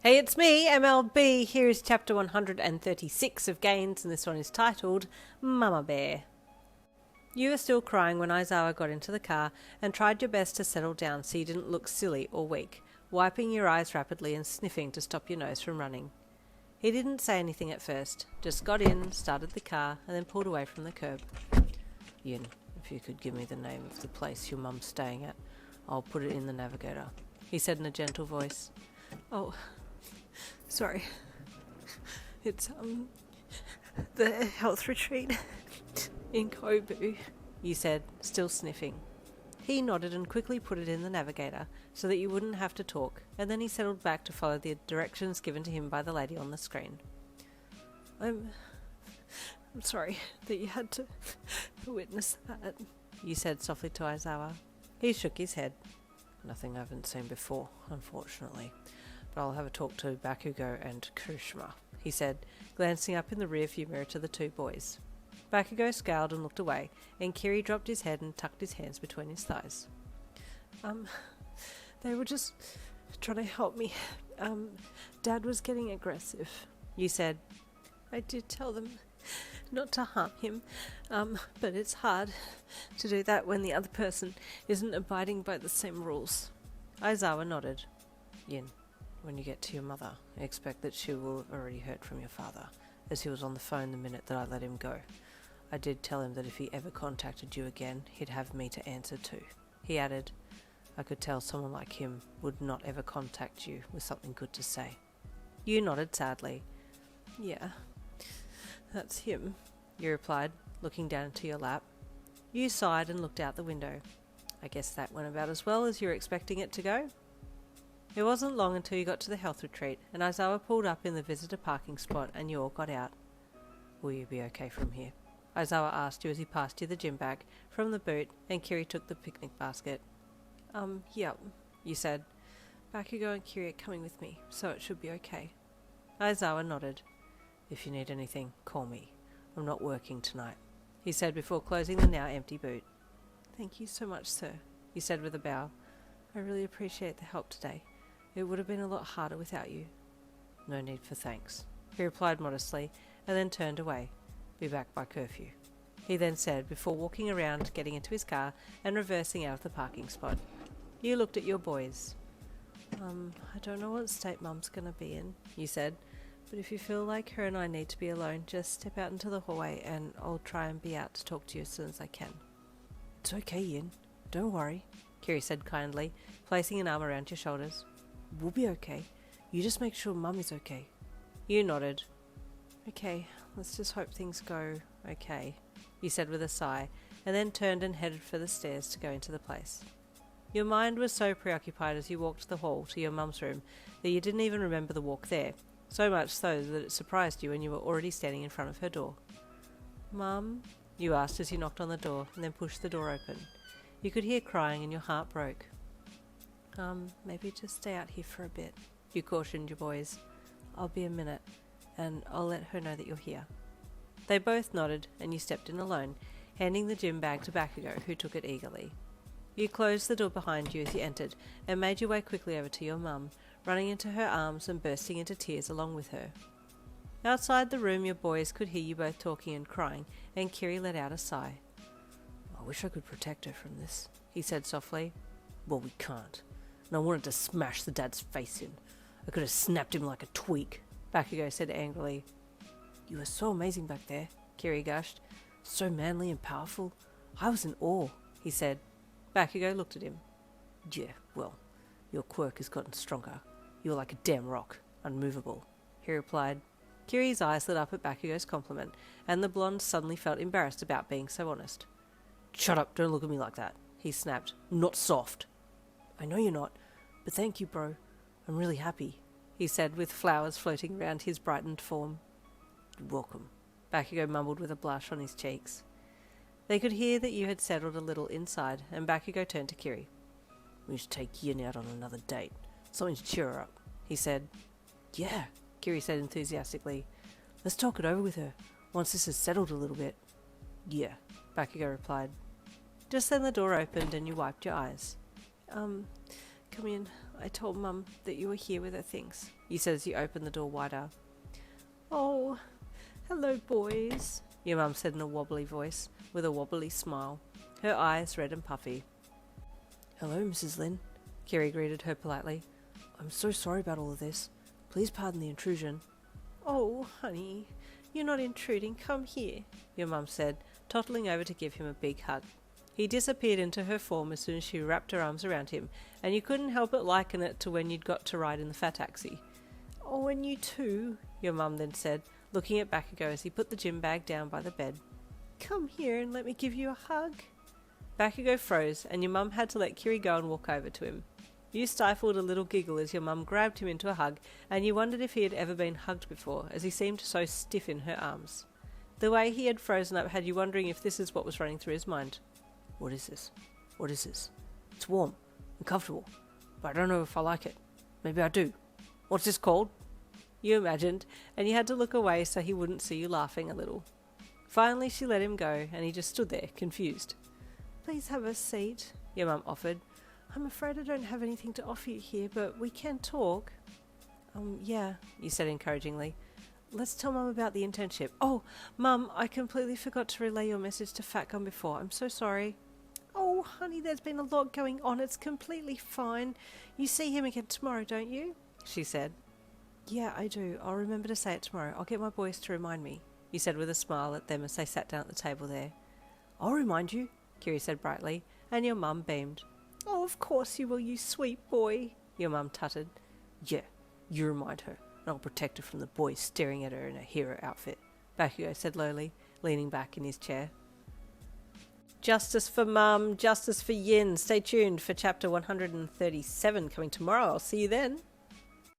Hey, it's me, MLB. Here is chapter 136 of Gains, and this one is titled Mama Bear. You were still crying when Aizawa got into the car and tried your best to settle down so you didn't look silly or weak, wiping your eyes rapidly and sniffing to stop your nose from running. He didn't say anything at first, just got in, started the car, and then pulled away from the curb. Yin, if you could give me the name of the place your mum's staying at, I'll put it in the navigator, he said in a gentle voice. Oh, sorry. It's, the health retreat in Kobu, you said, still sniffing. He nodded and quickly put it in the navigator so that you wouldn't have to talk, and then he settled back to follow the directions given to him by the lady on the screen. I'm sorry that you had to witness that, you said softly to Aizawa. He shook his head. Nothing I haven't seen before, unfortunately. But I'll have a talk to Bakugou and Kirishima, he said, glancing up in the rear-view mirror to the two boys. Bakugou scowled and looked away, and Kiri dropped his head and tucked his hands between his thighs. They were just trying to help me. Dad was getting aggressive, you said. I did tell them not to harm him, but it's hard to do that when the other person isn't abiding by the same rules. Aizawa nodded. Yin, when you get to your mother, expect that she will have already heard from your father, as he was on the phone the minute that I let him go. I did tell him that if he ever contacted you again, he'd have me to answer to. He added, I could tell someone like him would not ever contact you with something good to say. You nodded sadly. Yeah, that's him, you replied, looking down into your lap. You sighed and looked out the window. I guess that went about as well as you were expecting it to go. It wasn't long until you got to the health retreat, and Aizawa pulled up in the visitor parking spot and you all got out. Will you be okay from here? Aizawa asked you as he passed you the gym bag from the boot, and Kiri took the picnic basket. Yep, you said. Bakugou and Kiri are coming with me, so it should be okay. Aizawa nodded. If you need anything, call me. I'm not working tonight, he said before closing the now empty boot. Thank you so much, sir, you said with a bow. I really appreciate the help today. It would have been a lot harder without you. No need for thanks, he replied modestly, and then turned away. Be back by curfew, he then said before walking around, getting into his car and reversing out of the parking spot. You looked at your boys. I don't know what state Mum's gonna be in, you said, but if you feel like her and I need to be alone, just step out into the hallway and I'll try and be out to talk to you as soon as I can. It's okay, Yin. Don't worry, Kiri said kindly, placing an arm around your shoulders. We'll be okay. You just make sure Mum is okay. You nodded. Okay, let's just hope things go okay, you said with a sigh, and then turned and headed for the stairs to go into the place. Your mind was so preoccupied as you walked the hall to your mum's room that you didn't even remember the walk there, so much so that it surprised you when you were already standing in front of her door. Mum? You asked as you knocked on the door and then pushed the door open. You could hear crying and your heart broke. Maybe just stay out here for a bit, you cautioned your boys. I'll be a minute, and I'll let her know that you're here. They both nodded, and you stepped in alone, handing the gym bag to Bakugou, who took it eagerly. You closed the door behind you as you entered, and made your way quickly over to your mum, running into her arms and bursting into tears along with her. Outside the room, your boys could hear you both talking and crying, and Kiri let out a sigh. I wish I could protect her from this, he said softly. Well, we can't. And I wanted to smash the dad's face in. I could have snapped him like a tweak, Bakugou said angrily. You were so amazing back there, Kiri gushed. So manly and powerful. I was in awe, he said. Bakugou looked at him. Yeah, well, your quirk has gotten stronger. You're like a damn rock, unmovable, he replied. Kiri's eyes lit up at Bakugou's compliment, and the blonde suddenly felt embarrassed about being so honest. Shut up, don't look at me like that, he snapped. Not soft. I know you're not, but thank you, bro. I'm really happy, he said, with flowers floating around his brightened form. You're welcome, Bakugou mumbled with a blush on his cheeks. They could hear that you had settled a little inside, and Bakugou turned to Kiri. We should take Yin out on another date. Something to cheer her up, he said. Yeah, Kiri said enthusiastically. Let's talk it over with her, once this has settled a little bit. Yeah, Bakugou replied. Just then the door opened and you wiped your eyes. Come in. I told Mum that you were here with her things, you said as you opened the door wider. Oh, hello, boys, your mum said in a wobbly voice, with a wobbly smile, her eyes red and puffy. Hello, Mrs. Lin, Kiri greeted her politely. I'm so sorry about all of this. Please pardon the intrusion. Oh, honey, you're not intruding. Come here, your mum said, toddling over to give him a big hug. He disappeared into her form as soon as she wrapped her arms around him, and you couldn't help but liken it to when you'd got to ride in the fat taxi. Oh, and you too, your mum then said, looking at Bakugou as he put the gym bag down by the bed. Come here and let me give you a hug. Bakugou froze, and your mum had to let Kiri go and walk over to him. You stifled a little giggle as your mum grabbed him into a hug, and you wondered if he had ever been hugged before, as he seemed so stiff in her arms. The way he had frozen up had you wondering if this is what was running through his mind. What is this? What is this? It's warm and comfortable, but I don't know if I like it. Maybe I do. What's this called? You imagined, and you had to look away so he wouldn't see you laughing a little. Finally she let him go, and he just stood there, confused. Please have a seat, your mum offered. I'm afraid I don't have anything to offer you here, but we can talk. Yeah, you said encouragingly. Let's tell Mum about the internship. Oh, Mum, I completely forgot to relay your message to Fat Gun before. I'm so sorry. Oh, honey, there's been a lot going on. It's completely fine. You see him again tomorrow, don't you? She said. Yeah, I do. I'll remember to say it tomorrow. I'll get my boys to remind me, you said with a smile at them as they sat down at the table there. I'll remind you, Kiri said brightly, and your mum beamed. Oh, of course you will, you sweet boy, your mum tutted. Yeah, you remind her, and I'll protect her from the boys staring at her in a hero outfit, Bakugou said lowly, leaning back in his chair. Justice for Mum, justice for Yin. Stay tuned for chapter 137 coming tomorrow. I'll see you then.